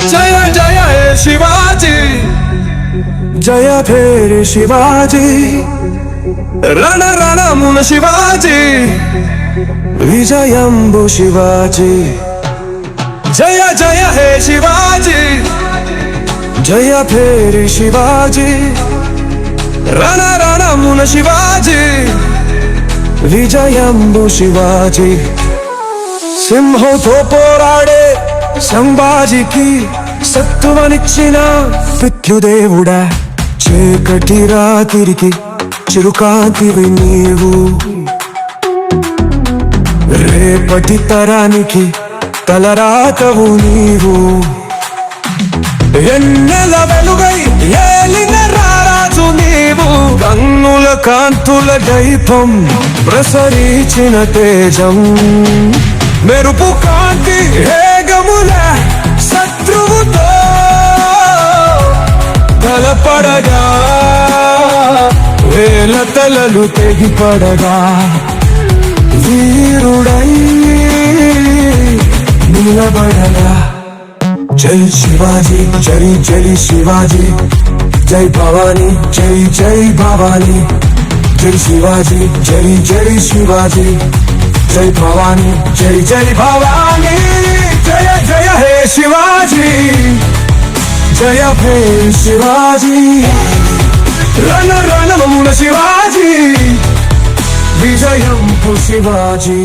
జయ జయ హే శివాజీ, జయ ఫేరి శివాజీ, రణ రణమున శివాజీ, విజయంబు శివాజీ. జయ జయ హే శివాజీ, జయ ఫేరి శివాజీ, రణ రణమున శివాజీ, విజయంబు శివాజీ. సింహంతో పోరాడే సంభాజీకి సత్తువనిచ్చిన మృత్యుదేవుడా, చీకటి రాత్రికి చిరుకాంతివి నీవు, రేపటి తరానికి తలరాతవు నీవు. ఎన్నెల వెలుగై ఏలిన రారాజు నీవు, కన్నుల కాంతుల దైవం ప్రసరించిన తేజం, మెరుపు కాంతి హేగముల శత్రువుతో తలపడగా, వేల తలలు తెగిపడగా, వీరుడై నిలబడగా. జై శివాజీ, జై జై శివాజీ, జై భవానీ, జై జై భవానీ, జై శివాజీ, జై జై శివాజీ, జై భవానీ, జై జై భవానీ. జయ జయ హే శివాజీ, జయ హే శివాజీ, రణ రణమున శివాజీ, విజయం శివాజీ.